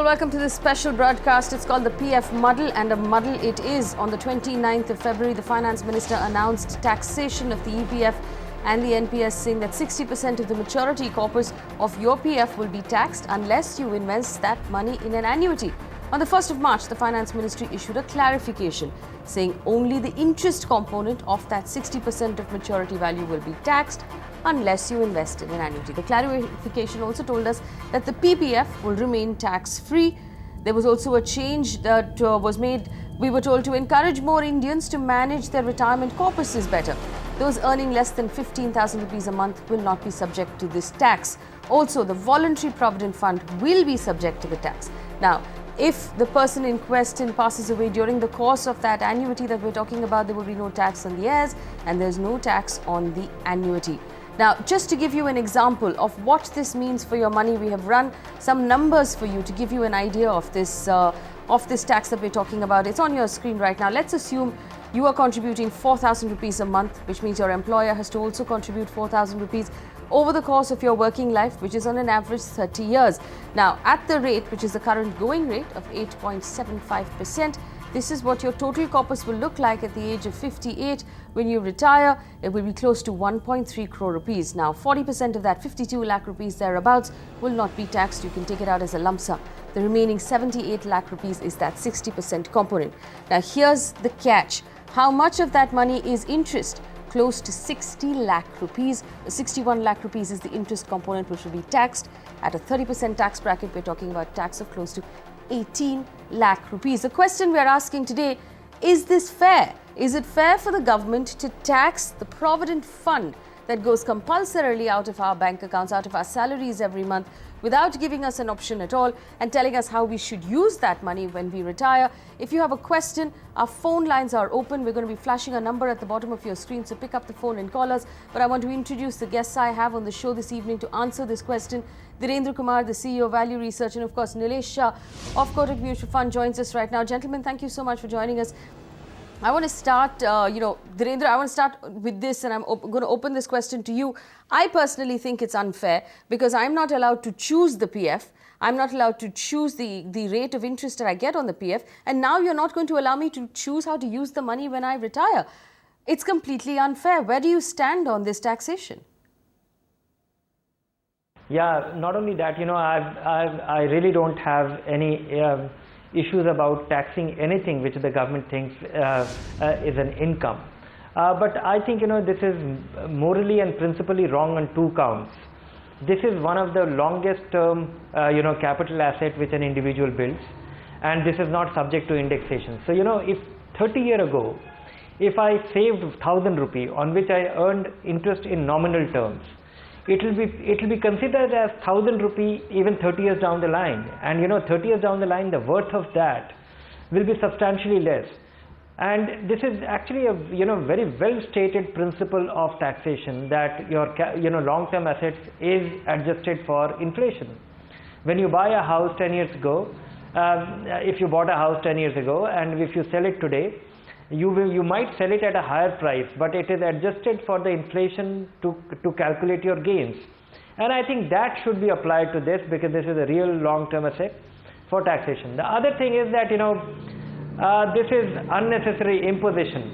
welcome to this special broadcast. It's called the PF Muddle, and a muddle it is. On the 29th of February, the Finance Minister announced taxation of the EPF and the NPS, saying that 60% of the maturity corpus of your PF will be taxed unless you invest that money in an annuity. On the 1st of March, the Finance Ministry issued a clarification saying only the interest component of that 60% of maturity value will be taxed unless you invest in an annuity. The clarification also told us that the PPF will remain tax-free. There was also a change that was made, we were told, to encourage more Indians to manage their retirement corpuses better. Those earning less than 15,000 rupees a month will not be subject to this tax. Also, the voluntary provident fund will be subject to the tax. Now, if the person in question passes away during the course of that annuity that we're talking about, there will be no tax on the heirs and there's no tax on the annuity. Now, just to give you an example of what this means for your money, we have run some numbers for you to give you an idea of this tax that we're talking about. It's on your screen right now. Let's assume you are contributing 4,000 rupees a month, which means your employer has to also contribute 4,000 rupees over the course of your working life, which is on an average 30 years. Now, at the rate, which is the current going rate of 8.75%, this is what your total corpus will look like at the age of 58. When you retire, it will be close to 1.3 crore rupees. Now, 40% of that, 52 lakh rupees thereabouts, will not be taxed. You can take it out as a lump sum. The remaining 78 lakh rupees is that 60% component. Now, here's the catch. How much of that money is interest? Close to 60 lakh rupees. 61 lakh rupees is the interest component, which will be taxed at a 30% tax bracket. We're talking about tax of close to 18 lakh rupees. The question we are asking today, is this fair? Is it fair for the government to tax the provident fund that goes compulsorily out of our bank accounts, out of our salaries every month, without giving us an option at all and telling us how we should use that money when we retire? If you have a question, our phone lines are open. We're going to be flashing a number at the bottom of your screen, so pick up the phone and call us. But I want to introduce the guests I have on the show this evening to answer this question. Narendra, the CEO of Value Research, and of course Nilesh Shah of Kotak Mutual Fund joins us right now. Gentlemen, thank you so much for joining us. I want to start, Narendra, I want to start with this, and I'm going to open this question to you. I personally think it's unfair because I'm not allowed to choose the PF. I'm not allowed to choose the rate of interest that I get on the PF. And now you're not going to allow me to choose how to use the money when I retire. It's completely unfair. Where do you stand on this taxation? Yeah, not only that, I really don't have any issues about taxing anything which the government thinks is an income. But I think, this is morally and principally wrong on two counts. This is one of the longest term, capital asset which an individual builds, and this is not subject to indexation. So, if 30 years ago, if I saved 1,000 rupee on which I earned interest in nominal terms, it will be considered as 1,000 rupee even 30 years down the line, and 30 years down the line the worth of that will be substantially less. And this is actually a very well stated principle of taxation, that your long-term assets is adjusted for inflation. When you buy a house 10 years ago, if you bought a house 10 years ago and if you sell it today, you might sell it at a higher price, but it is adjusted for the inflation to calculate your gains. And I think that should be applied to this, because this is a real long-term asset for taxation. The other thing is that this is unnecessary imposition.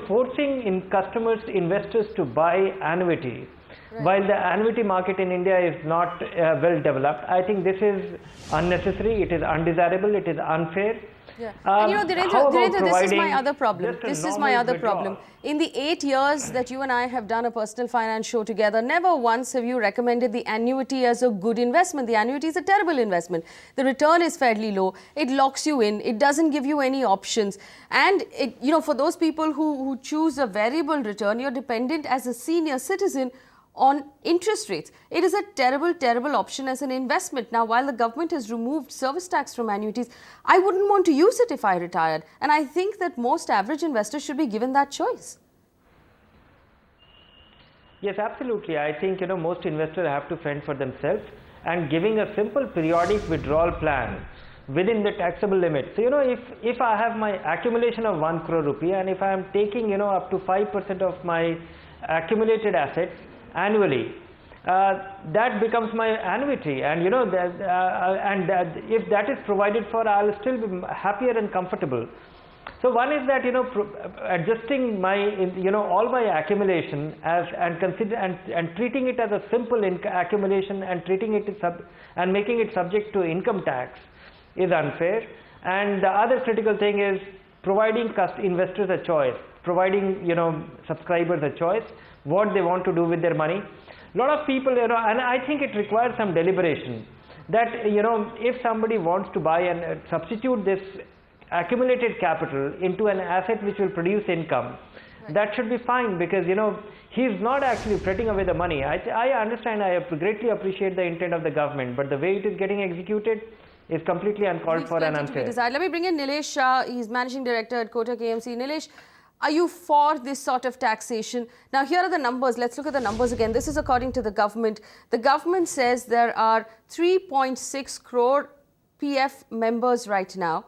Forcing in customers, investors to buy annuity, right, while the annuity market in India is not well developed, I think this is unnecessary. It is undesirable. It is unfair. Yeah. And Narendra, this is my other problem. This is my other problem. In the 8 years that you and I have done a personal finance show together, never once have you recommended the annuity as a good investment. The annuity is a terrible investment. The return is fairly low. It locks you in. It doesn't give you any options. And for those people who choose a variable return, you're dependent as a senior citizen on interest rates. It is a terrible, terrible option as an investment. Now, while the government has removed service tax from annuities, I wouldn't want to use it if I retired. And I think that most average investors should be given that choice. Yes, absolutely. I think, most investors have to fend for themselves, and giving a simple periodic withdrawal plan within the taxable limit. So, if I have my accumulation of 1 crore rupee, and if I am taking, up to 5% of my accumulated assets annually, that becomes my annuity, and you know if that is provided for, I'll still be happier and comfortable. So one is that, you know, adjusting my, you know, all my accumulation as and treating it as a simple accumulation and treating it and making it subject to income tax is unfair. And the other critical thing is providing investors a choice, providing, you know, subscribers a choice what they want to do with their money. A lot of people, you know, and I think it requires some deliberation, that, you know, if somebody wants to buy and substitute this accumulated capital into an asset which will produce income, right, that should be fine, because, you know, he's not actually fretting away the money. I understand, I greatly appreciate the intent of the government, but the way it is getting executed is completely uncalled for and unfair. Let me bring in Nilesh Shah. He's Managing Director at Kotak AMC. Nilesh, are you for this sort of taxation? Now, here are the numbers. Let's look at the numbers again. This is according to the government. The government says there are 3.6 crore PF members right now.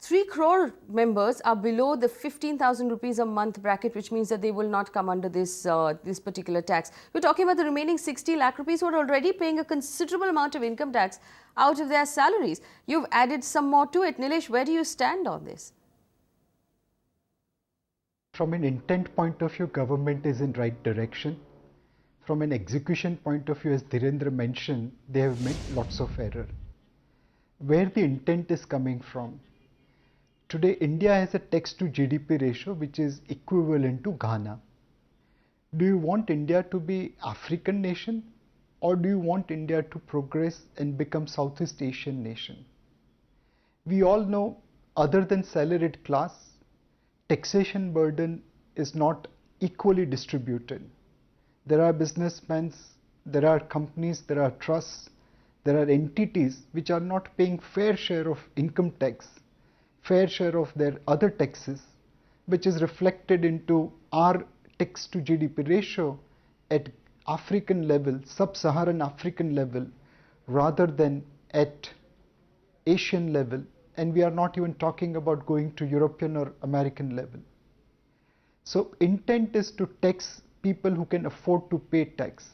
3 crore members are below the 15,000 rupees a month bracket, which means that they will not come under this this particular tax. We're talking about the remaining 60 lakh rupees who are already paying a considerable amount of income tax out of their salaries. You've added some more to it. Nilesh, where do you stand on this? From an intent point of view, government is in right direction. From an execution point of view, as Narendra mentioned, they have made lots of error. Where the intent is coming from? Today, India has a tax to GDP ratio which is equivalent to Ghana. Do you want India to be African nation, or do you want India to progress and become Southeast Asian nation? We all know, other than salaried class, taxation burden is not equally distributed. There are businessmen, there are companies, there are trusts, there are entities which are not paying fair share of income tax, fair share of their other taxes, which is reflected into our tax to GDP ratio at African level, sub-Saharan African level, rather than at Asian level, and we are not even talking about going to European or American level. So intent is to tax people who can afford to pay tax.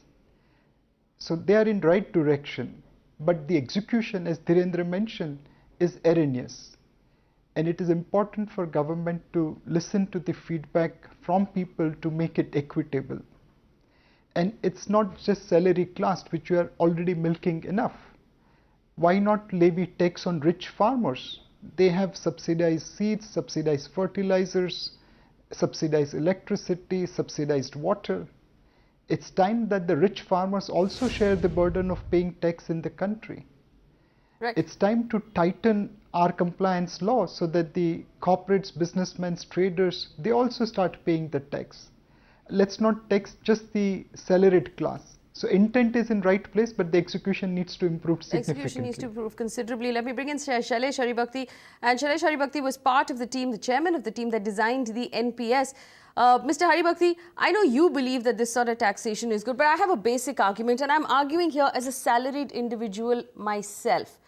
So they are in right direction, but the execution, as Narendra mentioned, is erroneous. And it is important for government to listen to the feedback from people to make it equitable. And it's not just salary class, which we are already milking enough. Why not levy tax on rich farmers? They have subsidized seeds, subsidized fertilizers, subsidized electricity, subsidized water. It's time that the rich farmers also share the burden of paying tax in the country. Right. It's time to tighten our compliance law so that the corporates, businessmen, traders, they also start paying the tax. Let's not tax just the salaried class. So intent is in right place, but the execution needs to improve significantly. Execution needs to improve considerably. Let me bring in Shailesh Haribhakti. And Shailesh Haribhakti was part of the team, the chairman of the team that designed the NPS. Mr. Haribhakti, I know you believe that this sort of taxation is good, but I have a basic argument, and I'm arguing here as a salaried individual myself.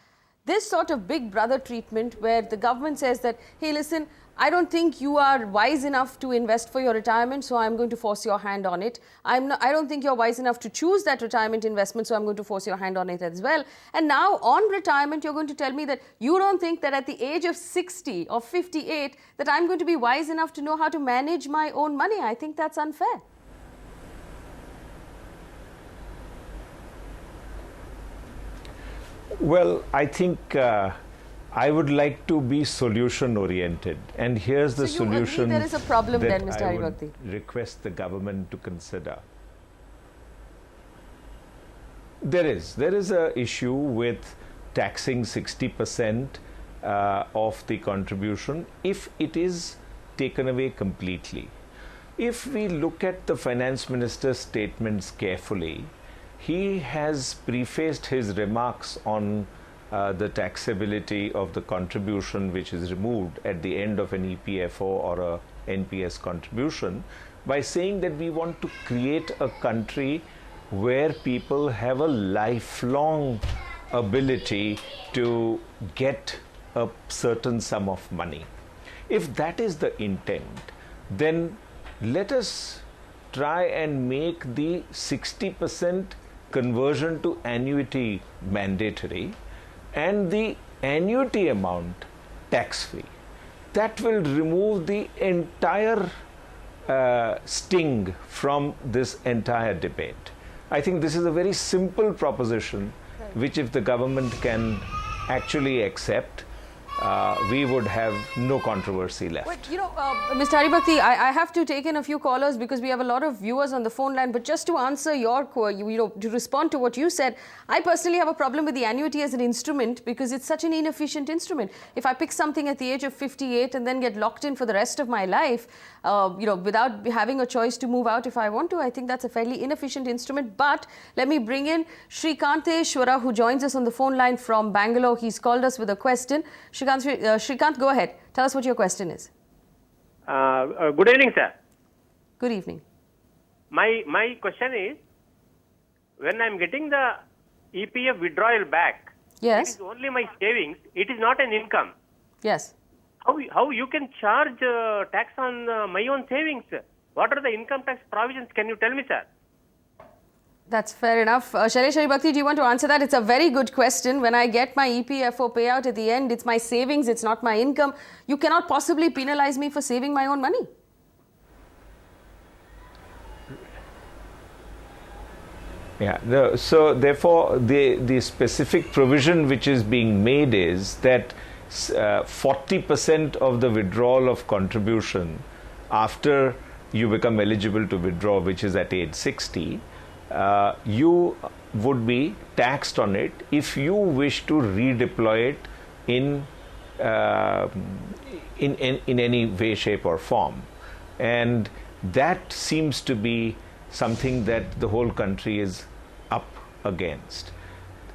This sort of big brother treatment where the government says that, hey, listen, I don't think you are wise enough to invest for your retirement, so I'm going to force your hand on it. I don't think you're wise enough to choose that retirement investment, so I'm going to force your hand on it as well. And now on retirement, you're going to tell me that you don't think that at the age of 60 or 58 that I'm going to be wise enough to know how to manage my own money. I think that's unfair. Well, I think I would like to be solution oriented, and here's the solution there is a problem that then, Mr. I Haribhakti. would request the government to consider. There is a issue with taxing 60% of the contribution if it is taken away completely. If we look at the finance minister's statements carefully, he has prefaced his remarks on the taxability of the contribution which is removed at the end of an EPFO or a NPS contribution by saying that we want to create a country where people have a lifelong ability to get a certain sum of money. If that is the intent, then let us try and make the 60% conversion to annuity mandatory and the annuity amount tax-free. That will remove the entire sting from this entire debate. I think this is a very simple proposition, which if the government can actually accept, we would have no controversy left. But, Mr. Haribhakti, I have to take in a few callers because we have a lot of viewers on the phone line. But just to answer your, to respond to what you said, I personally have a problem with the annuity as an instrument because it's such an inefficient instrument. If I pick something at the age of 58 and then get locked in for the rest of my life, without having a choice to move out if I want to, I think that's a fairly inefficient instrument. But let me bring in Shrikanteshwara, who joins us on the phone line from Bangalore. He's called us with a question. Shrikant, go ahead. Tell us what your question is. Good evening, sir. Good evening. My question is, when I'm getting the EPF withdrawal back, Yes. it is only my savings. It is not an income. Yes. How you can charge tax on my own savings? What are the income tax provisions? Can you tell me, sir? That's fair enough. Shailesh Haribhakti, do you want to answer that? It's a very good question. When I get my EPFO payout at the end, it's my savings, it's not my income. You cannot possibly penalize me for saving my own money. Yeah, so therefore the specific provision which is being made is that 40% of the withdrawal of contribution after you become eligible to withdraw, which is at age 60, you would be taxed on it if you wish to redeploy it in any way, shape or form. And that seems to be something that the whole country is up against.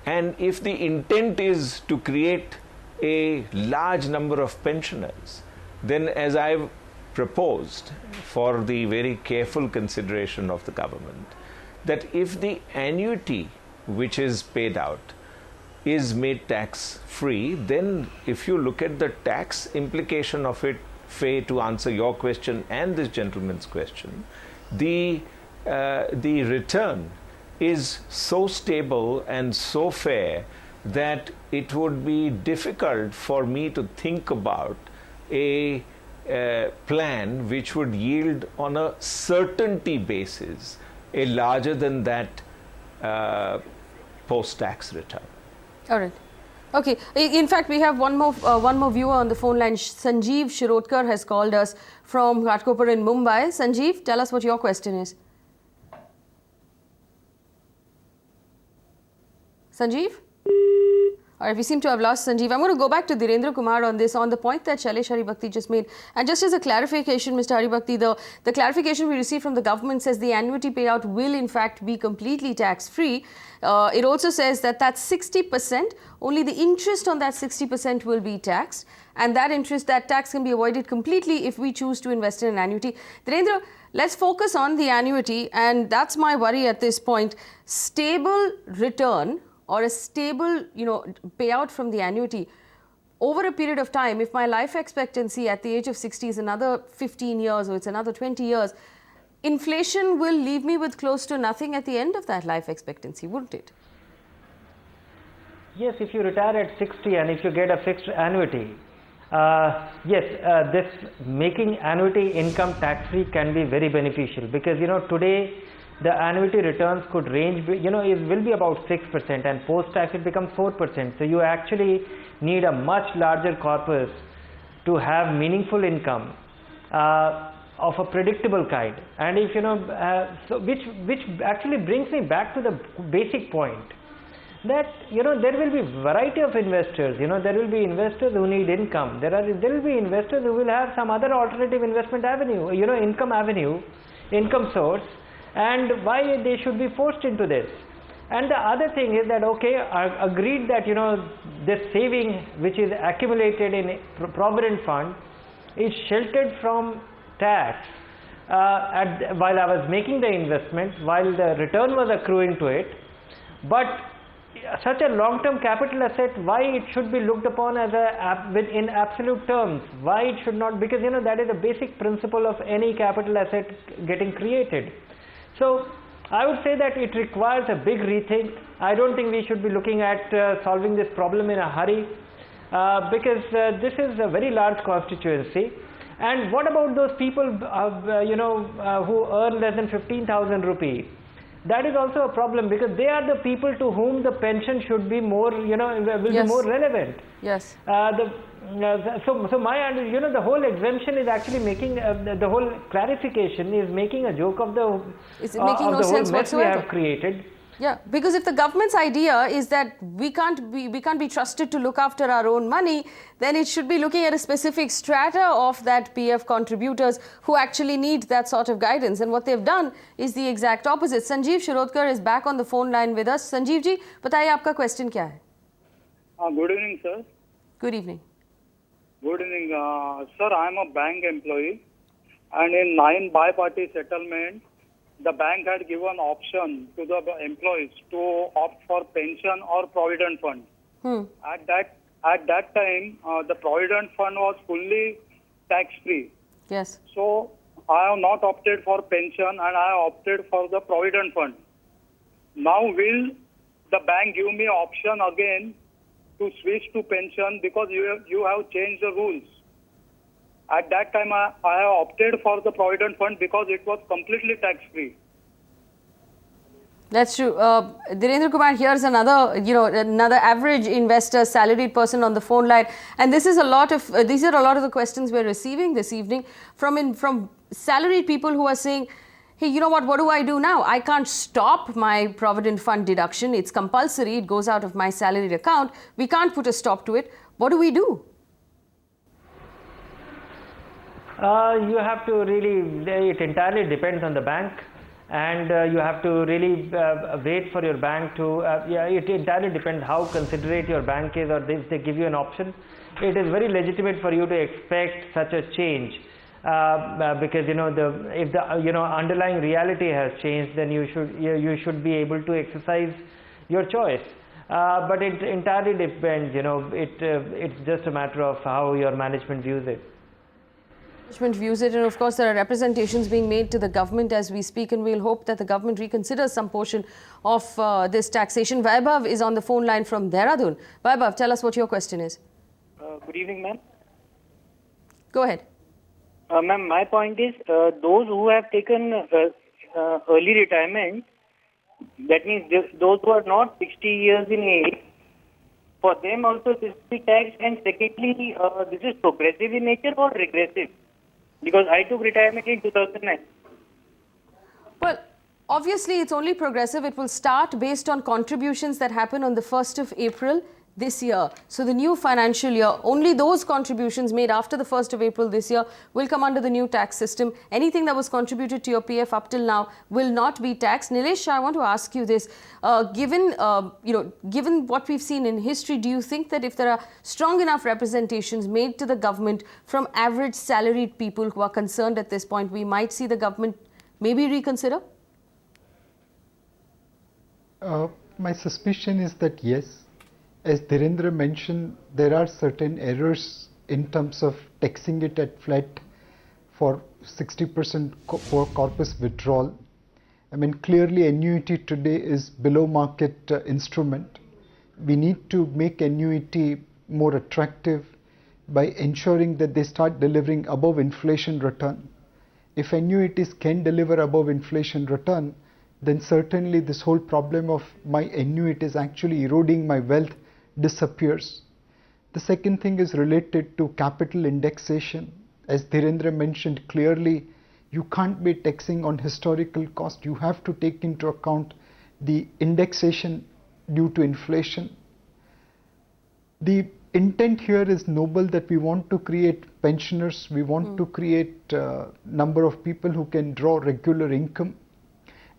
And if the intent is to create a large number of pensioners, then as I've proposed for the very careful consideration of the government, that if the annuity which is paid out is made tax free, then if you look at the tax implication of it, Faye, to answer your question and this gentleman's question, the return is so stable and so fair that it would be difficult for me to think about a plan which would yield on a certainty basis a larger than that post-tax return. All right. Okay. In fact, we have one more viewer on the phone line. Sanjeev Shirodkar has called us from Ghatkopar in Mumbai. Sanjeev, tell us what your question is. Sanjeev? All right, we seem to have lost Sanjeev. I'm going to go back to Dhirendra Kumar on this, on the point that Shailesh Haribhakti just made. And just as a clarification, Mr. Haribhakti, the clarification we received from the government says the annuity payout will in fact be completely tax-free. It also says that that's 60%, only the interest on that 60% will be taxed. And that tax can be avoided completely if we choose to invest in an annuity. Dhirendra, let's focus on the annuity, and that's my worry at this point. Stable return or a stable, payout from the annuity over a period of time, if my life expectancy at the age of 60 is another 15 years or it's another 20 years, inflation will leave me with close to nothing at the end of that life expectancy, wouldn't it? Yes, if you retire at 60 and if you get a fixed annuity, this making annuity income tax-free can be very beneficial because, today the annuity returns could range, it will be about 6%, and post-tax it becomes 4%. So you actually need a much larger corpus to have meaningful income of a predictable kind. And if which actually brings me back to the basic point that there will be variety of investors. There will be investors who need income. There will be investors who will have some other alternative investment avenue, income source, and why they should be forced into this. And the other thing is that, okay, I agreed that this saving which is accumulated in a provident fund is sheltered from tax while I was making the investment, while the return was accruing to it. But such a long-term capital asset, why it should be looked upon as in absolute terms? Why it should not? Because that is a basic principle of any capital asset getting created. So I would say that it requires a big rethink. I don't think we should be looking at solving this problem in a hurry because this is a very large constituency. And what about those people, who earn less than 15,000 rupees? That is also a problem because they are the people to whom the pension should be more, will be more relevant. Yes. So my, the whole exemption is actually making, the whole clarification is making a joke of the, It's making no the whole sense mess we whatsoever. have created. Yeah, because if the government's idea is that we can't be trusted to look after our own money, then it should be looking at a specific strata of that PF contributors who actually need that sort of guidance. And what they've done is the exact opposite. Sanjeev Shirodkar is back on the phone line with us. Sanjeev ji, बताइए आपका question क्या है? Good evening, sir. Good evening. Good evening. Sir, I am a bank employee, and in 9 bi-party settlement, the bank had given option to the employees to opt for pension or provident fund. At that time, the provident fund was fully tax-free. Yes. So I have not opted for pension, and I have opted for the provident fund. Now, will the bank give me option again to switch to pension because you have changed the rules? At that time, I have opted for the provident fund because it was completely tax-free. That's true. Narendra Kumar, here's another, another average investor, salaried person on the phone line, and this is a lot of these are a lot of the questions we're receiving this evening from salaried people who are saying, hey, you know what do I do now? I can't stop my provident fund deduction. It's compulsory. It goes out of my salaried account. We can't put a stop to it. What do we do? You have to really, it entirely depends on the bank, and you have to really wait for your bank to, it entirely depends how considerate your bank is, or if they give you an option. It is very legitimate for you to expect such a change because if the underlying reality has changed, then you should be able to exercise your choice. But it entirely depends. It's just a matter of how your management views it. Management views it, and of course there are representations being made to the government as we speak, and we'll hope that the government reconsiders some portion of this taxation. Vaibhav is on the phone line from Dehradun. Vaibhav, tell us what your question is. Good evening, ma'am. Go ahead. Ma'am, my point is those who have taken early retirement, that means those who are not 60 years in age, for them also this will be taxed. And secondly, this is progressive in nature or regressive? Because I took retirement in 2009. Well, obviously it's only progressive. It will start based on contributions that happen on the 1st of April this year. So the new financial year, only those contributions made after the 1st of April this year will come under the new tax system. Anything that was contributed to your PF up till now will not be taxed. Nilesh, I want to ask you this. Given what we've seen in history, do you think that if there are strong enough representations made to the government from average salaried people who are concerned at this point, we might see the government maybe reconsider? My suspicion is that yes. As Narendra mentioned, there are certain errors in terms of taxing it at flat for 60% for corpus withdrawal. I mean, clearly annuity today is below market instrument. We need to make annuity more attractive by ensuring that they start delivering above inflation return. If annuities can deliver above inflation return, then certainly this whole problem of my annuity is actually eroding my wealth disappears. The second thing is related to capital indexation. As Narendra mentioned clearly, you can't be taxing on historical cost. You have to take into account the indexation due to inflation. The intent here is noble, that we want to create pensioners, we want to create a number of people who can draw regular income.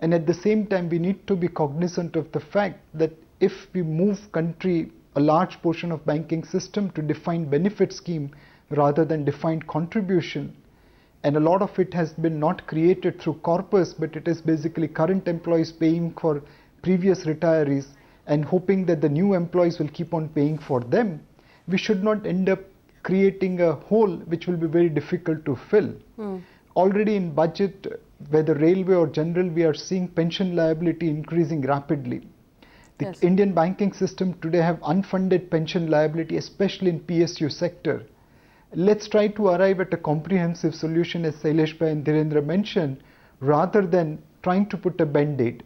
And at the same time, we need to be cognizant of the fact that if we move a large portion of banking system to defined benefit scheme rather than defined contribution, and a lot of it has been not created through corpus, but it is basically current employees paying for previous retirees and hoping that the new employees will keep on paying for them, we should not end up creating a hole which will be very difficult to fill. Already in budget, whether railway or general, we are seeing pension liability increasing rapidly. The Indian banking system today have unfunded pension liability, especially in PSU sector. Let's try to arrive at a comprehensive solution, as Shailesh Bhai and Narendra mentioned, rather than trying to put a band-aid.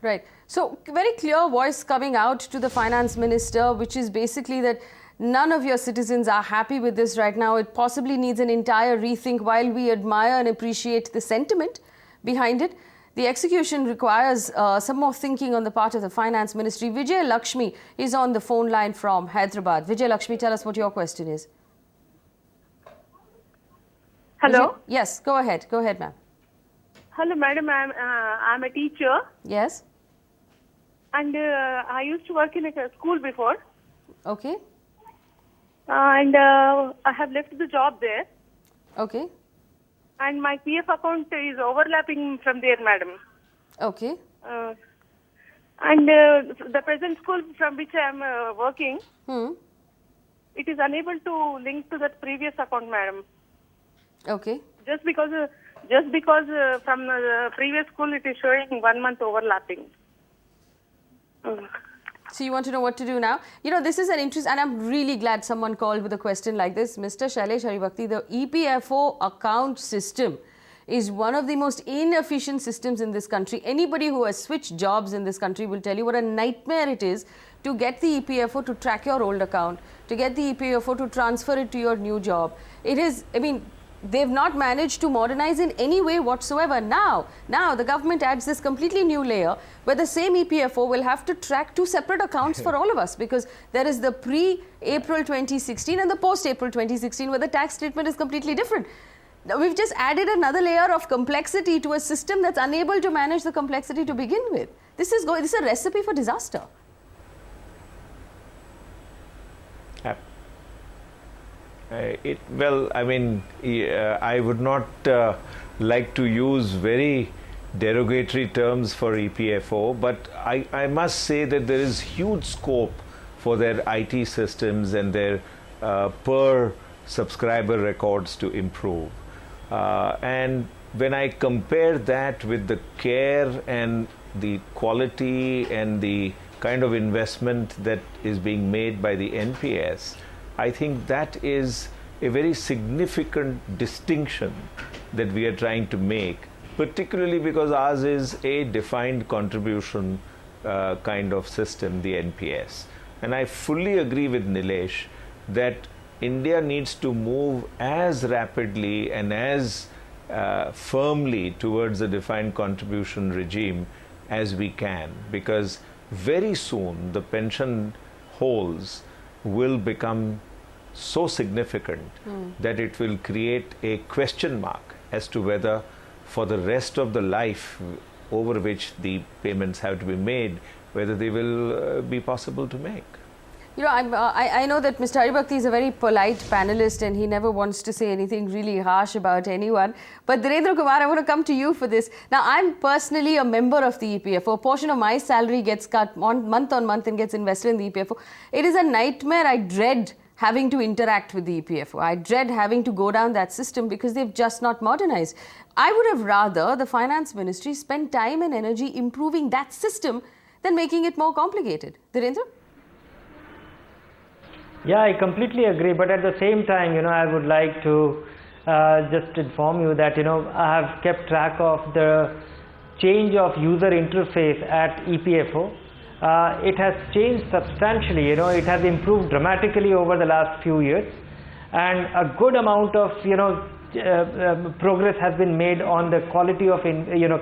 Right. So, very clear voice coming out to the finance minister, which is basically that none of your citizens are happy with this right now. It possibly needs an entire rethink. While we admire and appreciate the sentiment behind it, the execution requires some more thinking on the part of the finance ministry. Vijay Lakshmi is on the phone line from Hyderabad. Vijay Lakshmi, tell us what your question is. Hello? Vijay? Yes, go ahead. Go ahead, ma'am. Hello, madam. I'm a teacher. Yes. And I used to work in a school before. Okay. And I have left the job there. Okay. And my PF account is overlapping from there, madam. Okay. And the present school from which I am working, it is unable to link to that previous account, madam. Okay. Just because from the previous school it is showing 1 month overlapping. So you want to know what to do now? You know, this is an interest, and I'm really glad someone called with a question like this. Mr. Shailesh Haribhakti, the EPFO account system is one of the most inefficient systems in this country. Anybody who has switched jobs in this country will tell you what a nightmare it is to get the EPFO to track your old account, to get the EPFO to transfer it to your new job. It is, I mean, they've not managed to modernize in any way whatsoever. Now the government adds this completely new layer where the same EPFO will have to track two separate accounts for all of us, because there is the pre-April 2016 and the post-April 2016 where the tax treatment is completely different. Now, we've just added another layer of complexity to a system that's unable to manage the complexity to begin with. This is a recipe for disaster. I would not like to use very derogatory terms for EPFO, but I must say that there is huge scope for their IT systems and their per subscriber records to improve. And when I compare that with the care and the quality and the kind of investment that is being made by the NPS, I think that is a very significant distinction that we are trying to make, particularly because ours is a defined contribution kind of system, the NPS. And I fully agree with Nilesh that India needs to move as rapidly and as firmly towards a defined contribution regime as we can, because very soon the pension holes will become so significant that it will create a question mark as to whether for the rest of the life over which the payments have to be made, whether they will be possible to make. You know, I know that Mr. Haribhakti is a very polite panelist and he never wants to say anything really harsh about anyone. But Narendra Kumar, I want to come to you for this. Now, I'm personally a member of the EPFO. A portion of my salary gets cut month on month and gets invested in the EPFO. It is a nightmare. I dread having to interact with the EPFO. I dread having to go down that system because they've just not modernized. I would have rather the finance ministry spend time and energy improving that system than making it more complicated. Narendra? Yeah, I completely agree. But at the same time, you know, I would like to just inform you that, you know, I have kept track of the change of user interface at EPFO. It has changed substantially. You know, it has improved dramatically over the last few years, and a good amount of, you know, progress has been made on the quality of,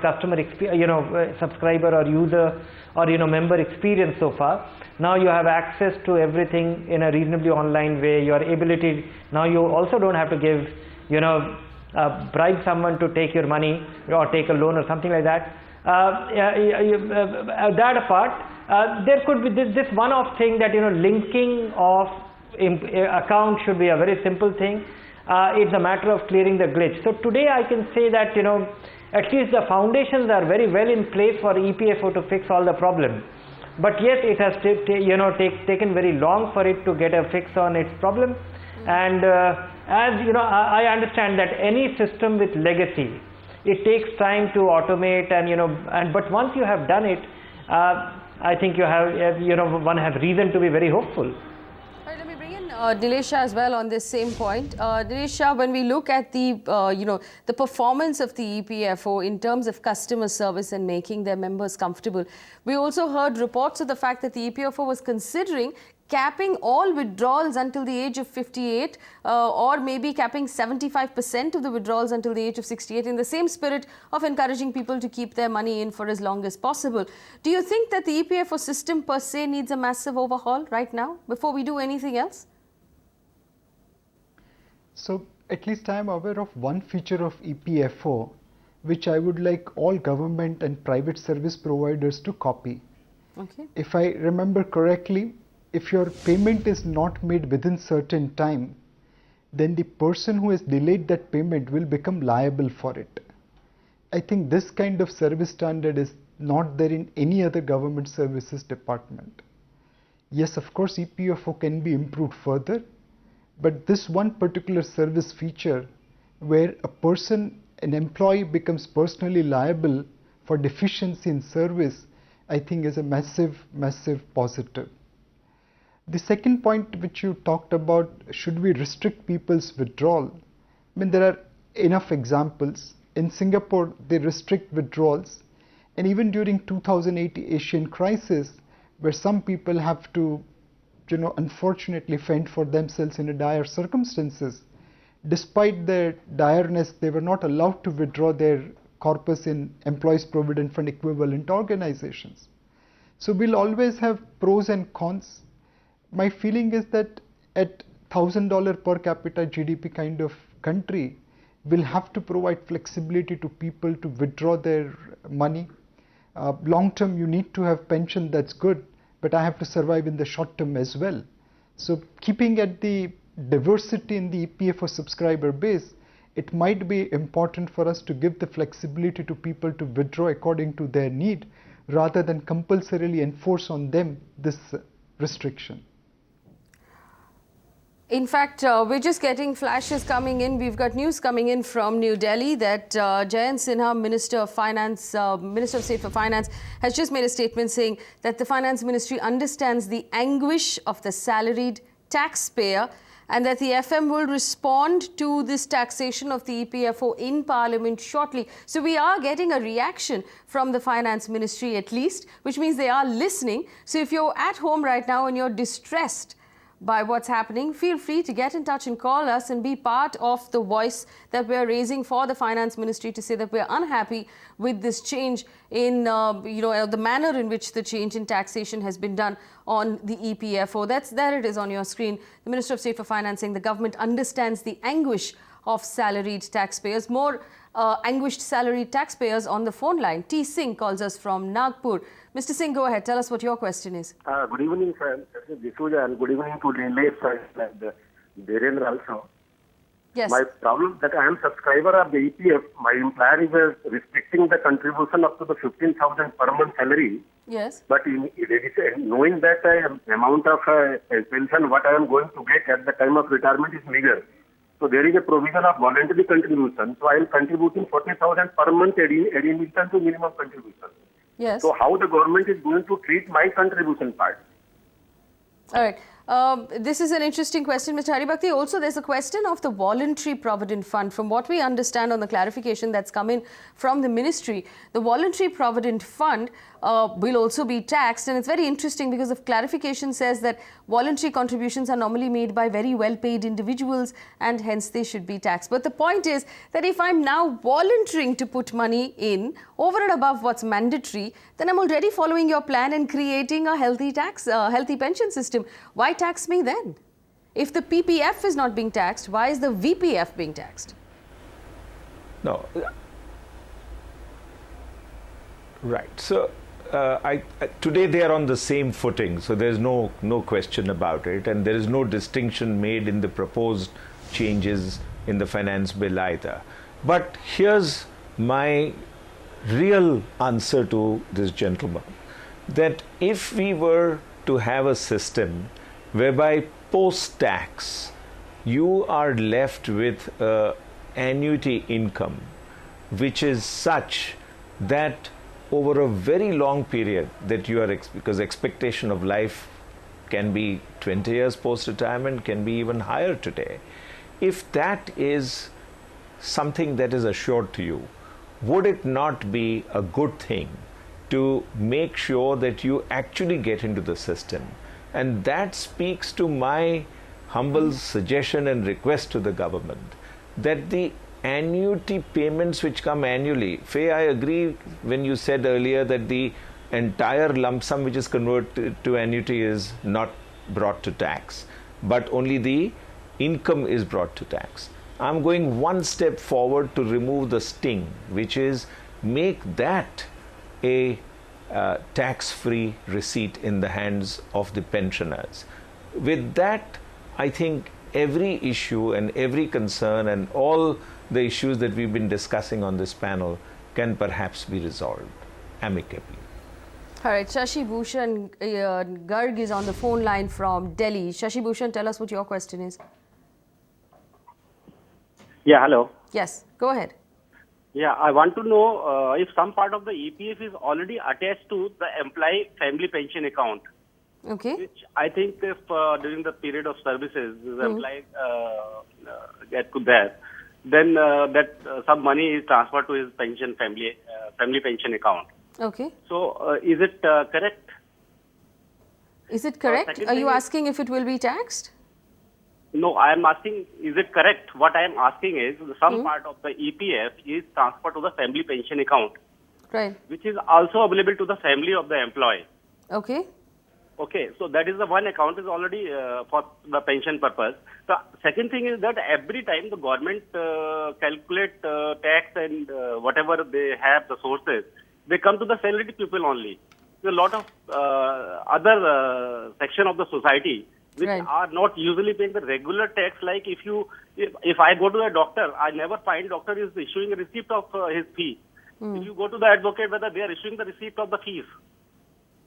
customer experience, subscriber or user or, member experience so far. Now you have access to everything in a reasonably online way. Your ability, now you also don't have to give, bribe someone to take your money or take a loan or something like that. That apart, there could be this one-off thing that, linking of account should be a very simple thing. It's a matter of clearing the glitch. So today I can say that, at least the foundations are very well in place for EPFO to fix all the problems. But yes, it has taken very long for it to get a fix on its problem. And as you know, I understand that any system with legacy, it takes time to automate, and but once you have done it, I think one have reason to be very hopeful. All right, let me bring in Nilesha as well on this same point. Nilesha, when we look at the the performance of the EPFO in terms of customer service and making their members comfortable, we also heard reports of the fact that the EPFO was considering capping all withdrawals until the age of 58 or maybe capping 75% of the withdrawals until the age of 68 in the same spirit of encouraging people to keep their money in for as long as possible. Do you think that the EPFO system per se needs a massive overhaul right now before we do anything else? So at least I am aware of one feature of EPFO which I would like all government and private service providers to copy. Okay. If I remember correctly, if your payment is not made within certain time, then the person who has delayed that payment will become liable for it. I think this kind of service standard is not there in any other government services department. Yes, of course, EPFO can be improved further, but this one particular service feature where an employee becomes personally liable for deficiency in service, I think is a massive, massive positive. The second point which you talked about, should we restrict people's withdrawal? I mean, there are enough examples. In Singapore, they restrict withdrawals. And even during 2008 Asian crisis, where some people have to, unfortunately fend for themselves in dire circumstances, despite their direness, they were not allowed to withdraw their corpus in Employees Provident Fund equivalent organizations. So we'll always have pros and cons. My feeling is that at $1,000 per capita GDP kind of country, we'll have to provide flexibility to people to withdraw their money. Long term, you need to have pension, that's good, but I have to survive in the short term as well. So keeping at the diversity in the EPFO subscriber base, it might be important for us to give the flexibility to people to withdraw according to their need, rather than compulsorily enforce on them this restriction. In fact, we're just getting flashes coming in. We've got news coming in from New Delhi that Jayant Sinha, Minister of Finance, Minister of State for Finance, has just made a statement saying that the Finance Ministry understands the anguish of the salaried taxpayer and that the FM will respond to this taxation of the EPFO in Parliament shortly. So we are getting a reaction from the Finance Ministry at least, which means they are listening. So if you're at home right now and you're distressed by what's happening, feel free to get in touch and call us and be part of the voice that we're raising for the Finance Ministry to say that we're unhappy with this change in, the manner in which the change in taxation has been done on the EPFO. There it is on your screen. The Minister of State for Finance saying the government understands the anguish of salaried taxpayers. More anguished salaried taxpayers on the phone line. T. Singh calls us from Nagpur. Mr. Singh, go ahead. Tell us what your question is. Good evening, sir. D'Souza, and good evening to Nilesh, sir, and Narendra also. Yes. My problem that I am subscriber of the EPF. My employer is restricting the contribution up to the 15,000 per month salary. Yes. But knowing that amount of pension what I am going to get at the time of retirement is meager. So there is a provision of voluntary contribution. So I am contributing 40,000 per month addition to minimum contribution. Yes. So how the government is going to treat my contribution part? All right. This is an interesting question, Mr. Haribhakti. Also, there's a question of the Voluntary Provident Fund. From what we understand on the clarification that's come in from the ministry, the Voluntary Provident Fund will also be taxed. And it's very interesting because the clarification says that voluntary contributions are normally made by very well-paid individuals and hence they should be taxed. But the point is that if I'm now volunteering to put money in over and above what's mandatory, then I'm already following your plan and creating a healthy pension system. Why tax me then? If the PPF is not being taxed, why is the VPF being taxed? No. Right. So today they are on the same footing, so there is no question about it, and there is no distinction made in the proposed changes in the finance bill either. But here's my real answer to this gentleman, that if we were to have a system whereby post-tax you are left with annuity income which is such that over a very long period that you are, because expectation of life can be 20 years post-retirement, can be even higher today. If that is something that is assured to you, would it not be a good thing to make sure that you actually get into the system? And that speaks to my humble suggestion and request to the government that the annuity payments which come annually, Faye, I agree when you said earlier that the entire lump sum which is converted to annuity is not brought to tax, but only the income is brought to tax. I'm going one step forward to remove the sting, which is make that a tax-free receipt in the hands of the pensioners. With that, I think every issue and every concern and all the issues that we've been discussing on this panel can perhaps be resolved amicably. All right, Shashi Bhushan Garg is on the phone line from Delhi. Shashi Bhushan, tell us what your question is. Yeah, hello. Yes, go ahead. Yeah, I want to know if some part of the EPF is already attached to the employee family pension account. Okay. Which I think if during the period of services, the employee get to that, then some money is transferred to his pension family pension account. Okay. So is it correct? Is it correct? Are you asking if it will be taxed? No, I am asking, is it correct? What I am asking is, some part of the EPF is transferred to the family pension account. Right. Which is also available to the family of the employee. Okay. Okay, so that is the one account is already for the pension purpose. The second thing is that every time the government calculate tax and whatever they have, the sources, they come to the salaried people only. There are a lot of other section of the society which are not usually paying the regular tax. Like if I go to a doctor, I never find doctor is issuing a receipt of his fee. If you go to the advocate, whether they are issuing the receipt of the fees.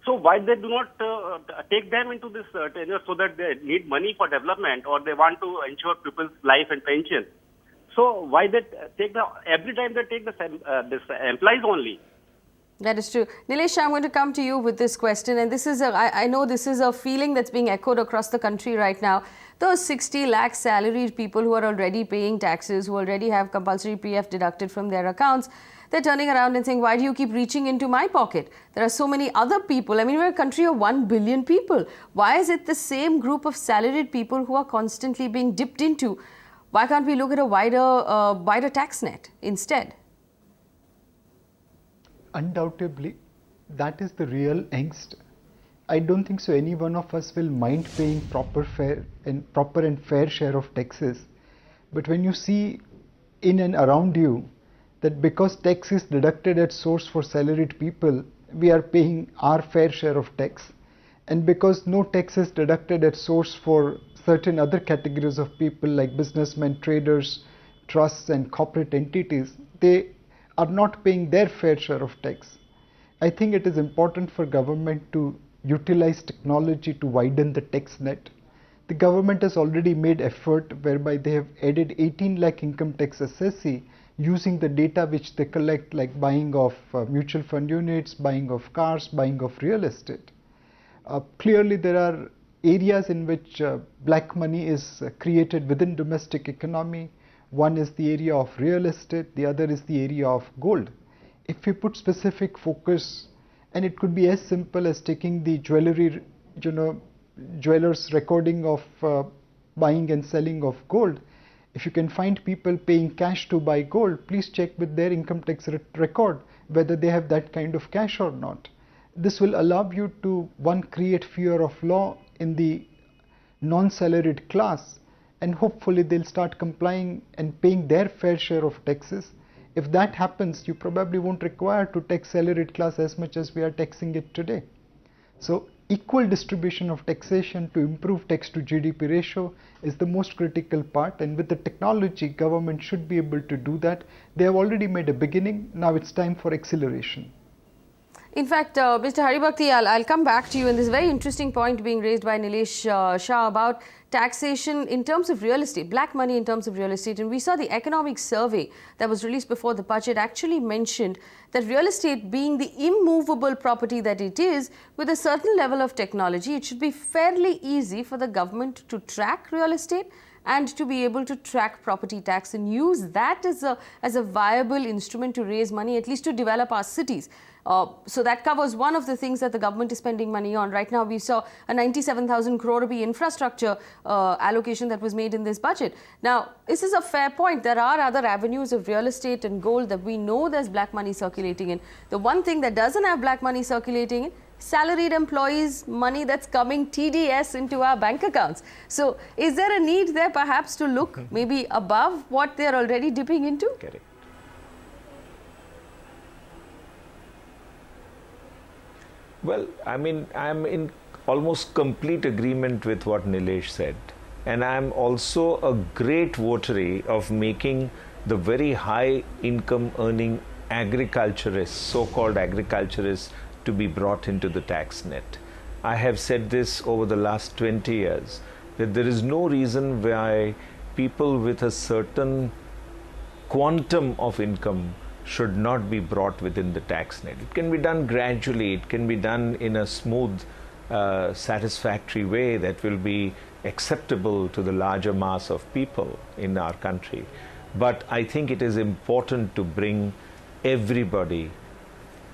So why they do not take them into this tenure so that they need money for development or they want to ensure people's life and pension? So why they take every time they take this employees only? That is true. Nilesh, I'm going to come to you with this question, and this is I know this is a feeling that's being echoed across the country right now. Those 60 lakh salaried people who are already paying taxes, who already have compulsory PF deducted from their accounts, they're turning around and saying, why do you keep reaching into my pocket? There are so many other people. I mean, we're a country of 1 billion people. Why is it the same group of salaried people who are constantly being dipped into? Why can't we look at a wider tax net instead? Undoubtedly, that is the real angst. I don't think so any one of us will mind paying proper and fair share of taxes. But when you see in and around you that because tax is deducted at source for salaried people, we are paying our fair share of tax. And because no tax is deducted at source for certain other categories of people like businessmen, traders, trusts and corporate entities, they are not paying their fair share of tax. I think it is important for government to utilize technology to widen the tax net. The government has already made effort whereby they have added 18 lakh income tax assessee using the data which they collect, like buying of mutual fund units, buying of cars, buying of real estate. Clearly there are areas in which black money is created within domestic economy. One is the area of real estate, the other is the area of gold. If we put specific focus, and it could be as simple as taking the jewelry, jewelers recording of buying and selling of gold. If you can find people paying cash to buy gold, please check with their income tax record whether they have that kind of cash or not. This will allow you to, one, create fear of law in the non-salaried class, and hopefully they'll start complying and paying their fair share of taxes. If that happens, you probably won't require to tax salaried class as much as we are taxing it today. So equal distribution of taxation to improve tax to GDP ratio is the most critical part, and with the technology, government should be able to do that. They have already made a beginning. Now it's time for acceleration. In fact, Mr. Haribhakti, I'll come back to you. And this very interesting point being raised by Nilesh Shah about taxation in terms of real estate, black money in terms of real estate. And we saw the economic survey that was released before the budget actually mentioned that real estate being the immovable property that it is, with a certain level of technology, it should be fairly easy for the government to track real estate and to be able to track property tax and use that as a viable instrument to raise money, at least to develop our cities. So that covers one of the things that the government is spending money on. Right now, we saw a 97,000 crore rupee infrastructure allocation that was made in this budget. Now, this is a fair point. There are other avenues of real estate and gold that we know there's black money circulating in. The one thing that doesn't have black money circulating in, salaried employees' money that's coming TDS into our bank accounts. So is there a need there perhaps to look maybe above what they're already dipping into? Correct. Well, I mean, I'm in almost complete agreement with what Nilesh said. And I'm also a great votary of making the very high income earning agriculturists, so-called agriculturists, to be brought into the tax net. I have said this over the last 20 years, that there is no reason why people with a certain quantum of income should not be brought within the tax net. It can be done gradually, it can be done in a smooth, satisfactory way that will be acceptable to the larger mass of people in our country. But I think it is important to bring everybody.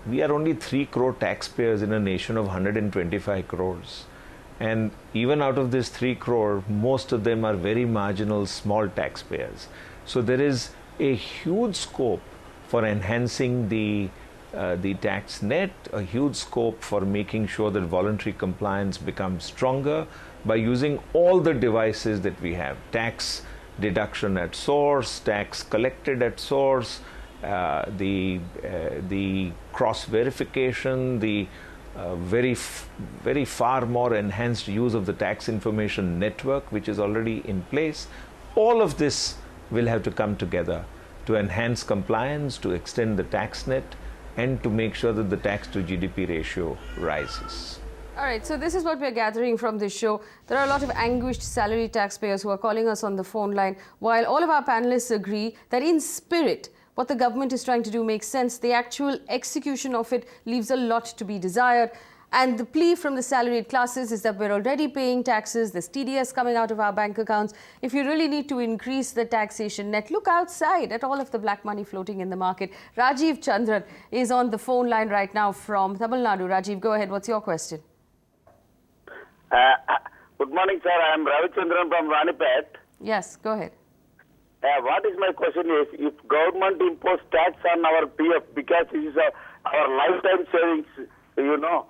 We are only 3 crore taxpayers in a nation of 125 crores. And even out of this 3 crore, most of them are very marginal, small taxpayers. So there is a huge scope for enhancing the tax net, a huge scope for making sure that voluntary compliance becomes stronger by using all the devices that we have. Tax deduction at source, tax collected at source, the cross verification, the very far more enhanced use of the tax information network which is already in place. All of this will have to come together to enhance compliance, to extend the tax net, and to make sure that the tax to GDP ratio rises. All right, so this is what we're gathering from this show. There are a lot of anguished salary taxpayers who are calling us on the phone line, while all of our panelists agree that in spirit, what the government is trying to do makes sense. The actual execution of it leaves a lot to be desired. And the plea from the salaried classes is that we're already paying taxes, there's TDS coming out of our bank accounts. If you really need to increase the taxation net, look outside at all of the black money floating in the market. Rajiv Chandran is on the phone line right now from Tamil Nadu. Rajiv, go ahead. What's your question? Good morning, sir. I am Ravichandran from Ranipet. Yes, go ahead. What is my question is, if government impose tax on our PF, because it is our lifetime savings, you know,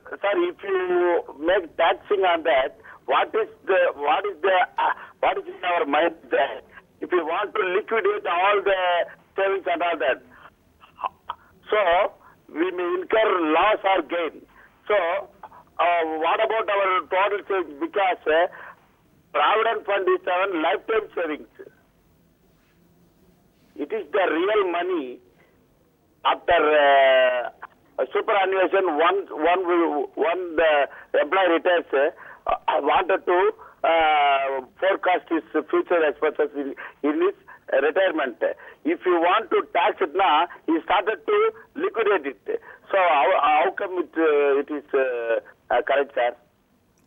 sir, if you make taxing on that, what is in our mind that if you want to liquidate all the savings and all that, so we may incur loss or gain. So what about our total savings? Because provident fund is our lifetime savings. It is the real money after superannuation. One the employee retires. I wanted to forecast his future expenses in his retirement. If you want to tax it now, he started to liquidate it. So how come it is correct, sir?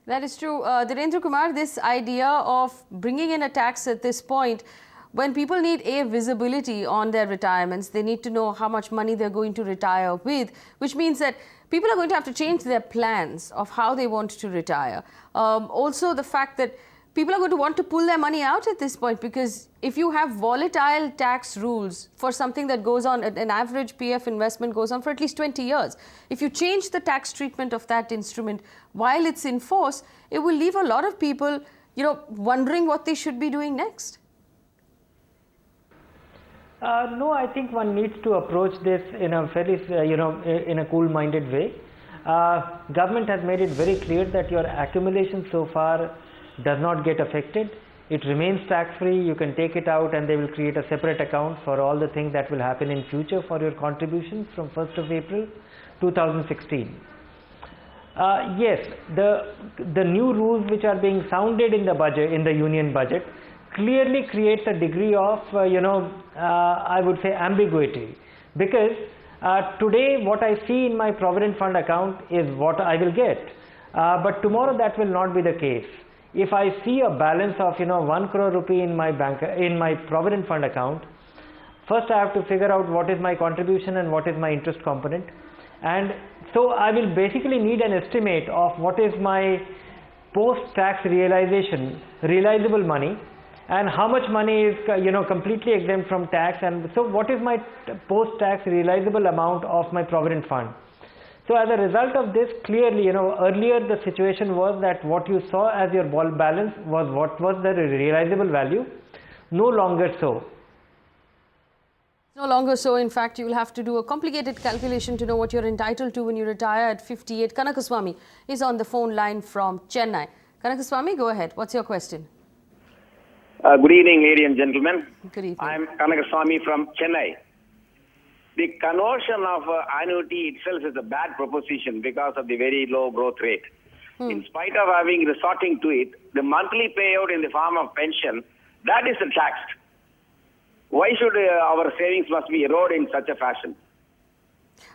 That is true. Narendra Kumar, this idea of bringing in a tax at this point, when people need visibility on their retirements, they need to know how much money they're going to retire with, which means that people are going to have to change their plans of how they want to retire. Also, the fact that people are going to want to pull their money out at this point, because if you have volatile tax rules for something that goes on, an average PF investment goes on for at least 20 years. If you change the tax treatment of that instrument while it's in force, it will leave a lot of people, wondering what they should be doing next. No, I think one needs to approach this in a fairly, in a cool-minded way. Government has made it very clear that your accumulation so far does not get affected. It remains tax-free. You can take it out and they will create a separate account for all the things that will happen in future for your contributions from 1st of April. 2016. Yes, the new rules which are being sounded in the budget, in the union budget, clearly creates a degree of, I would say ambiguity, because today what I see in my provident fund account is what I will get, but tomorrow that will not be the case. If I see a balance of 1 crore rupee in my bank, in my provident fund account, first I have to figure out what is my contribution and what is my interest component, and so I will basically need an estimate of what is my post-tax realizable money, and how much money is completely exempt from tax, and so what is my post-tax realizable amount of my provident fund. So as a result of this, clearly earlier the situation was that what you saw as your balance was what was the realizable value. No longer so. No longer so. In fact, you will have to do a complicated calculation to know what you're entitled to when you retire at 58. Kanakaswamy is on the phone line from Chennai. Kanakaswamy, go ahead. What's your question? Good evening, ladies and gentlemen. Good evening. I'm Kanakaswamy from Chennai. The conversion of annuity itself is a bad proposition because of the very low growth rate. In spite of resorting to it, the monthly payout in the form of pension, that is taxed. Why should our savings must be eroded in such a fashion?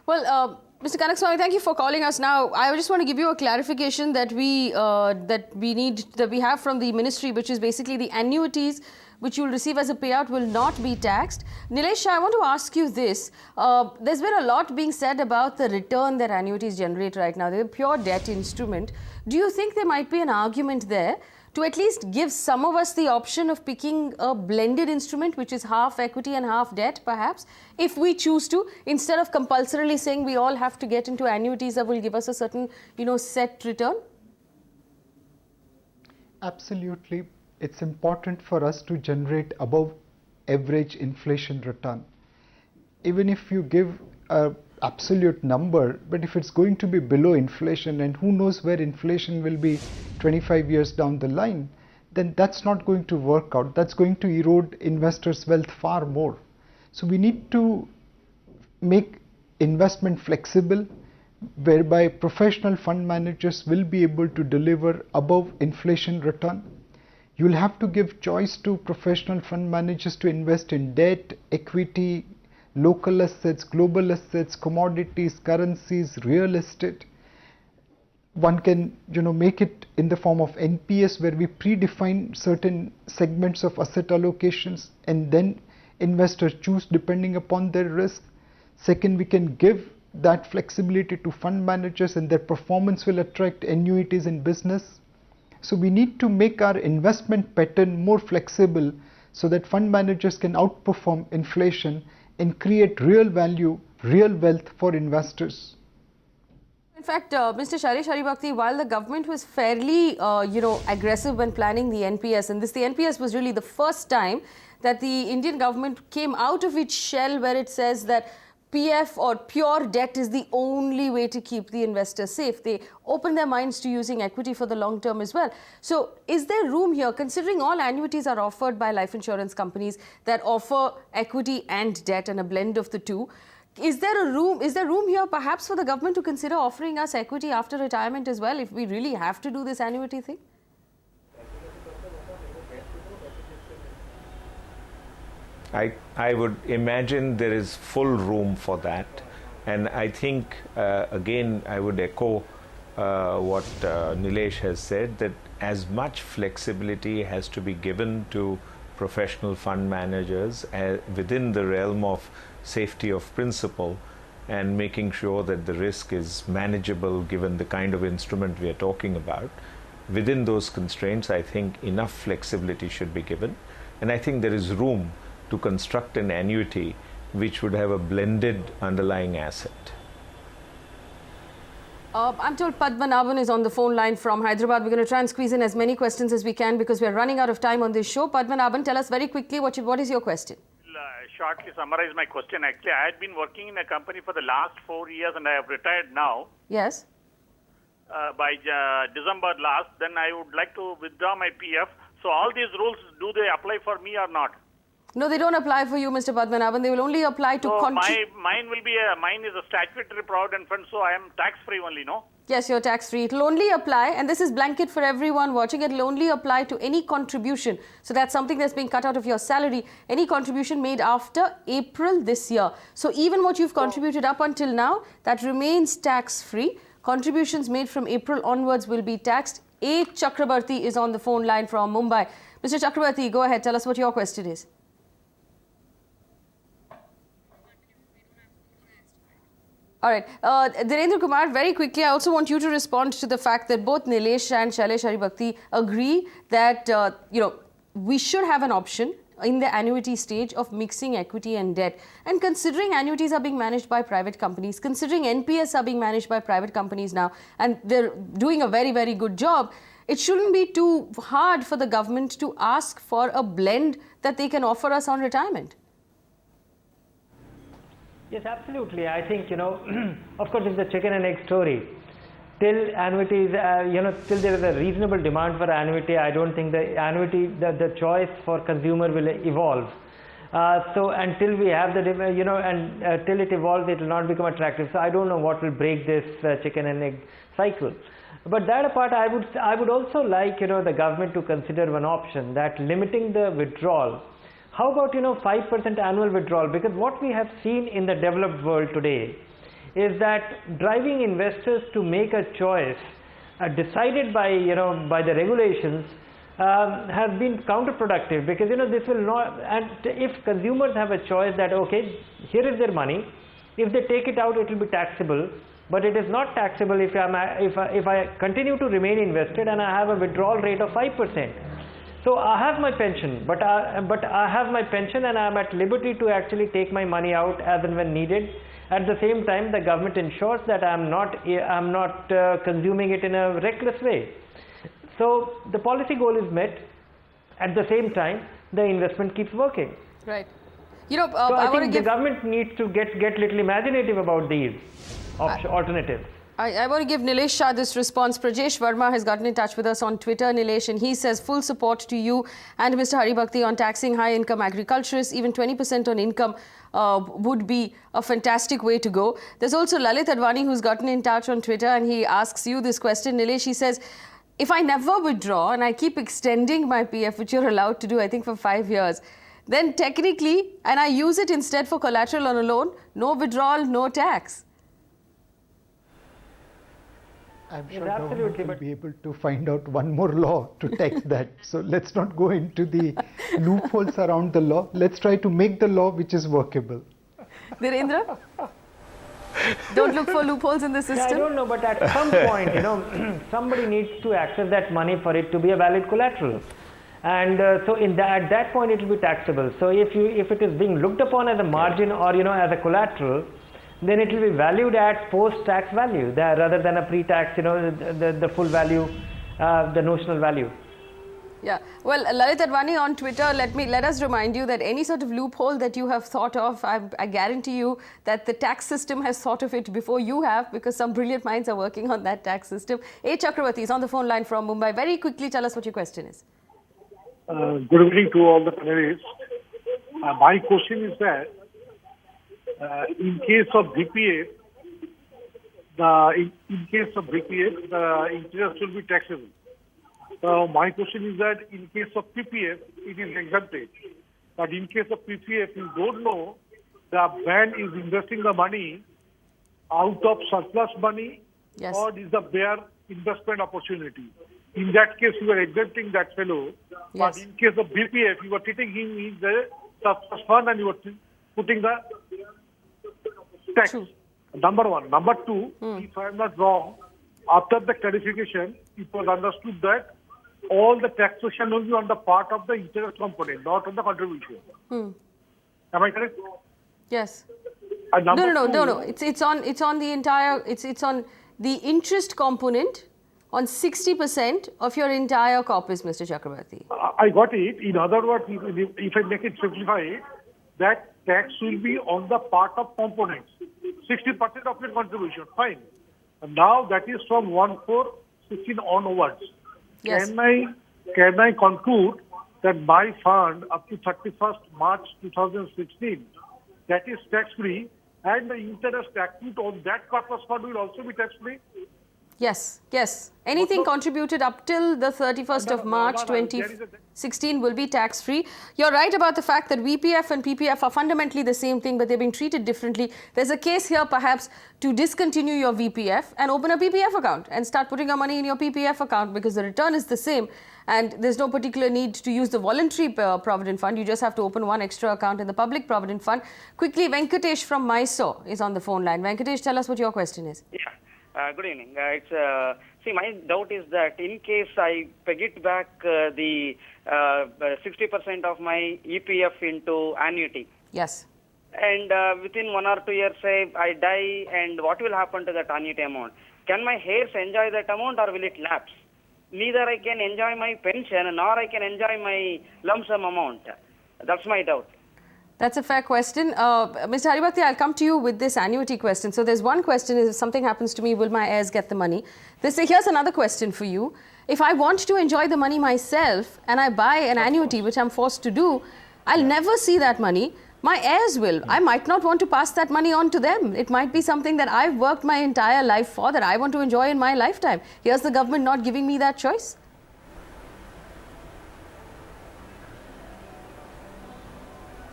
Well, Mr. Kanakaswamy, thank you for calling us. Now, I just want to give you a clarification that we have from the ministry, which is basically the annuities which you will receive as a payout will not be taxed. Nilesh, I want to ask you this. There's been a lot being said about the return that annuities generate right now. They're a pure debt instrument. Do you think there might be an argument there to at least give some of us the option of picking a blended instrument, which is half equity and half debt, perhaps, if we choose to, instead of compulsorily saying we all have to get into annuities that will give us a certain, set return? Absolutely. It's important for us to generate above average inflation return. Even if you give an absolute number, but if it's going to be below inflation, and who knows where inflation will be 25 years down the line, then that's not going to work out. That's going to erode investors' wealth far more. So we need to make investment flexible, whereby professional fund managers will be able to deliver above inflation return. You'll have to give choice to professional fund managers to invest in debt, equity, local assets, global assets, commodities, currencies, real estate. One can make it in the form of NPS, where we predefine certain segments of asset allocations and then investors choose depending upon their risk. Second, we can give that flexibility to fund managers, and their performance will attract annuities in business. So we need to make our investment pattern more flexible so that fund managers can outperform inflation and create real value, real wealth for investors. In fact, Mr. Shailesh Haribhakti, while the government was fairly, aggressive when planning the NPS, and the NPS was really the first time that the Indian government came out of its shell where it says that PF or pure debt is the only way to keep the investors safe. They open their minds to using equity for the long term as well. So is there room here, considering all annuities are offered by life insurance companies that offer equity and debt and a blend of the two? Is there room here perhaps for the government to consider offering us equity after retirement as well, if we really have to do this annuity thing? I would imagine there is full room for that, and I think again I would echo what Nilesh has said, that as much flexibility has to be given to professional fund managers within the realm of safety of principle and making sure that the risk is manageable given the kind of instrument we are talking about. Within those constraints, I think enough flexibility should be given, and I think there is room to construct an annuity which would have a blended underlying asset. I'm told Padmanabhan is on the phone line from Hyderabad. We're going to try and squeeze in as many questions as we can because we're running out of time on this show. Padmanabhan, tell us very quickly what is your question? Shortly summarize my question. Actually, I had been working in a company for the last 4 years and I have retired now. Yes. By December last, then I would like to withdraw my PF. So all these rules, do they apply for me or not? No, they don't apply for you, Mr. Padmanabhan. They will only apply to mine will be mine is a statutory provident fund, so I am tax-free only, no? Yes, you're tax-free. It will only apply, and this is blanket for everyone watching, it will only apply to any contribution. So that's something that's being cut out of your salary, any contribution made after April this year. So even what you've contributed up until now, that remains tax-free. Contributions made from April onwards will be taxed. A. Chakrabarti is on the phone line from Mumbai. Mr. Chakrabarti, go ahead. Tell us what your question is. All right. Narendra Kumar, very quickly, I also want you to respond to the fact that both Nilesh and Shailesh Haribhakti agree that, we should have an option in the annuity stage of mixing equity and debt. And considering annuities are being managed by private companies, considering NPS are being managed by private companies now, and they're doing a very, very good job, it shouldn't be too hard for the government to ask for a blend that they can offer us on retirement. Yes, absolutely. I think, of course, it's the chicken and egg story. Till annuities, till there is a reasonable demand for annuity, I don't think the annuity, the choice for consumer will evolve. So until we have the, till it evolves, it will not become attractive. So I don't know what will break this chicken and egg cycle. But that apart, I would also like, the government to consider one option, that limiting the withdrawal. How about, 5% annual withdrawal? Because what we have seen in the developed world today is that driving investors to make a choice decided by, by the regulations has been counterproductive, because, this will not, and if consumers have a choice that, okay, here is their money, if they take it out, it will be taxable, but it is not taxable if I continue to remain invested and I have a withdrawal rate of 5%. So I have my pension, but I have my pension and I am at liberty to actually take my money out as and when needed. At the same time, the government ensures that I am not consuming it in a reckless way. So the policy goal is met. At the same time, the investment keeps working. Right. So I think the government needs to get little imaginative about these alternatives. I want to give Nilesh Shah this response. Prajesh Verma has gotten in touch with us on Twitter, Nilesh, and he says full support to you and Mr. Haribhakti on taxing high-income agriculturists. Even 20% on income would be a fantastic way to go. There's also Lalit Advani who's gotten in touch on Twitter, and he asks you this question. Nilesh, he says, if I never withdraw and I keep extending my PF, which you're allowed to do, I think, for 5 years, then technically, and I use it instead for collateral on a loan, no withdrawal, no tax. I'm sure government will be able to find out one more law to tax that. So let's not go into the loopholes around the law. Let's try to make the law which is workable. Narendra? Don't look for loopholes in the system? Yeah, I don't know, but at some point, somebody needs to access that money for it to be a valid collateral. And so at that point, it will be taxable. So if it is being looked upon as a margin or, as a collateral, then it will be valued at post-tax value rather than a pre-tax, the full value, the notional value. Yeah. Well, Lalit Advani on Twitter, let us remind you that any sort of loophole that you have thought of, I guarantee you that the tax system has thought of it before you have, because some brilliant minds are working on that tax system. A. Chakrabarti is on the phone line from Mumbai. Very quickly, tell us what your question is. Good evening to all the panelists. My question is that in case of BPF, the interest will be taxable. So my question is that in case of PPF, it is exempted. But in case of PPF, you don't know the bank is investing the money out of surplus money, yes, or is the bare investment opportunity. In that case, you are exempting that fellow. Yes. But in case of BPF, you are treating him in the surplus fund and you are putting the tax. True. Number one. Number two, if I am not wrong, after the clarification, it was understood that all the taxation will be on the part of the interest component, not on the contribution. Am I correct? Yes. No. It's on the entire. It's on the interest component on 60% of your entire corpus, Mr. Chakrabarti. I got it. In other words, if I make it simplified, that tax will be on the part of components, 60% of your contribution. Fine. And now that is from 1/4/16 onwards. Yes. Can I conclude that my fund up to 31st March 2016, that is tax-free, and the interest accrued on that corpus fund will also be tax-free? Yes, yes. Anything contributed up till the 31st of March 2016 will be tax-free. You're right about the fact that VPF and PPF are fundamentally the same thing, but they're being treated differently. There's a case here perhaps to discontinue your VPF and open a PPF account and start putting your money in your PPF account, because the return is the same and there's no particular need to use the voluntary provident fund. You just have to open one extra account in the public provident fund. Quickly, Venkatesh from Mysore is on the phone line. Venkatesh, tell us what your question is. Yeah. Good evening. See, my doubt is that in case I peg it back the 60% of my EPF into annuity. Yes. And within 1 or 2 years, say I die, and what will happen to that annuity amount? Can my heirs enjoy that amount, or will it lapse? Neither I can enjoy my pension nor I can enjoy my lump sum amount. That's my doubt. That's a fair question. Mr. Haribhakti, I'll come to you with this annuity question. So there's one question is, if something happens to me, will my heirs get the money? Here's another question for you. If I want to enjoy the money myself and I buy an annuity, which I'm forced to do, I'll never see that money. My heirs will. I might not want to pass that money on to them. It might be something that I've worked my entire life for, that I want to enjoy in my lifetime. Here's the government not giving me that choice.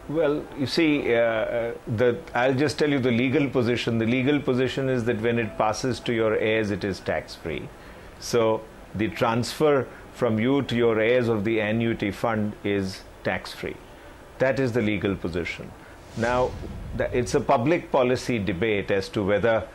Well, you see, I'll just tell you the legal position. The legal position is that when it passes to your heirs, it is tax-free. So the transfer from you to your heirs of the annuity fund is tax-free. That is the legal position. Now, it's a public policy debate as to whether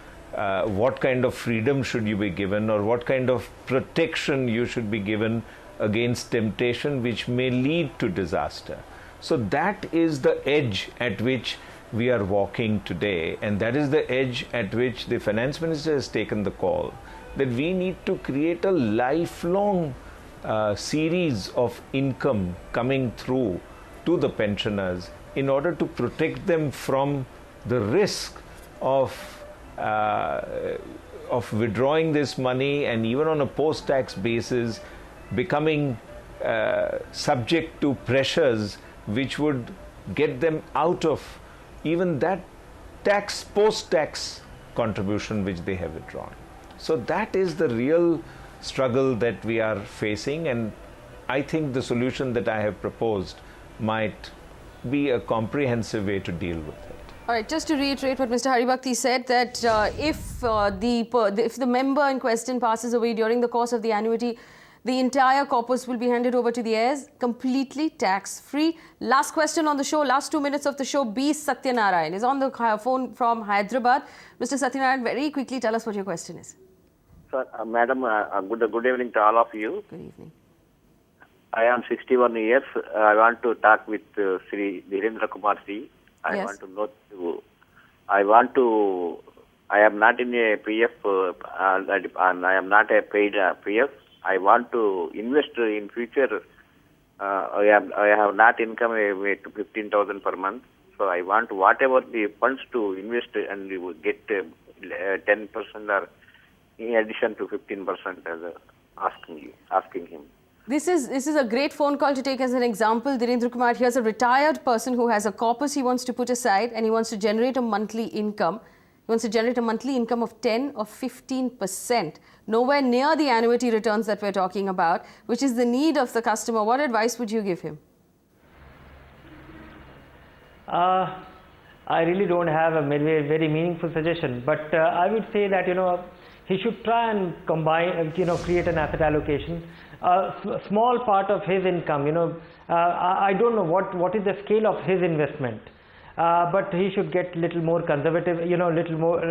what kind of freedom should you be given, or what kind of protection you should be given against temptation which may lead to disaster. So that is the edge at which we are walking today, and that is the edge at which the finance minister has taken the call, that we need to create a lifelong series of income coming through to the pensioners in order to protect them from the risk of withdrawing this money, and even on a post-tax basis becoming subject to pressures which would get them out of even that post-tax contribution which they have withdrawn. So that is the real struggle that we are facing, and I think the solution that I have proposed might be a comprehensive way to deal with it. All right, just to reiterate what Mr. Haribhakti said, that if the member in question passes away during the course of the annuity, the entire corpus will be handed over to the heirs, completely tax-free. Last question on the show, last 2 minutes of the show. B. Satyanarayan is on the phone from Hyderabad. Mr. Satyanarayan, very quickly tell us what your question is. Sir, Madam, good evening to all of you. Good evening. I am 61 years. I want to talk with Sri Narendra Kumar Ji. I want to know. I am not in a PF and I am not a paid PF. I want to invest in future. I have not income with 15,000 per month. So I want whatever the funds to invest and get 10% or in addition to 15% as asking him. This is a great phone call to take as an example. Narendra Kumar, here's a retired person who has a corpus he wants to put aside, and he wants to generate a monthly income. He wants to generate a monthly income of 10 or 15%, nowhere near the annuity returns that we're talking about, which is the need of the customer. What advice would you give him? I really don't have a very meaningful suggestion, but I would say that he should try and combine, create an asset allocation. A small part of his income, I don't know what is the scale of his investment. But he should get little more conservative, little more,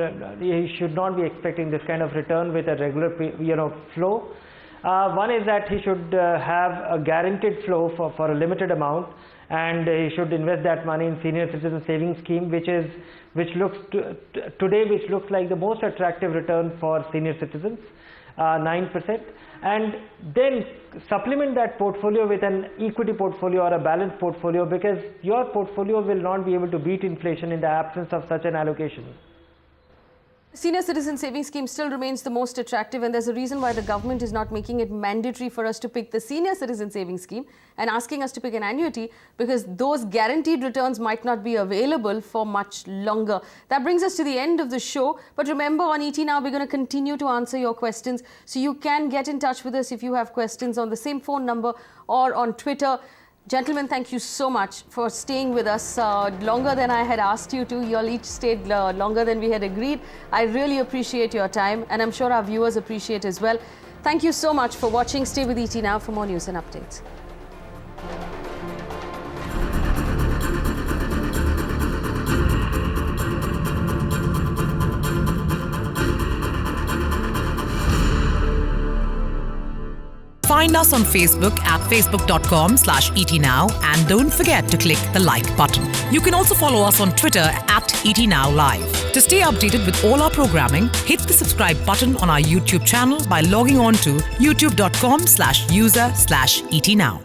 he should not be expecting this kind of return with a regular, flow. One is that he should have a guaranteed flow for a limited amount, and he should invest that money in senior citizen savings scheme, which looks like the most attractive return for senior citizens, 9%. And then supplement that portfolio with an equity portfolio or a balanced portfolio, because your portfolio will not be able to beat inflation in the absence of such an allocation. Senior Citizen Savings Scheme still remains the most attractive, and there's a reason why the government is not making it mandatory for us to pick the Senior Citizen Savings Scheme and asking us to pick an annuity, because those guaranteed returns might not be available for much longer. That brings us to the end of the show. But remember, on ET Now, we're going to continue to answer your questions. So you can get in touch with us if you have questions on the same phone number or on Twitter. Gentlemen, thank you so much for staying with us longer than I had asked you to. You all each stayed longer than we had agreed. I really appreciate your time, and I'm sure our viewers appreciate as well. Thank you so much for watching. Stay with ET Now for more news and updates. Find us on Facebook at facebook.com/ETNow, and don't forget to click the like button. You can also follow us on Twitter at ETNowLive. To stay updated with all our programming, hit the subscribe button on our YouTube channel by logging on to youtube.com/user/ETNow.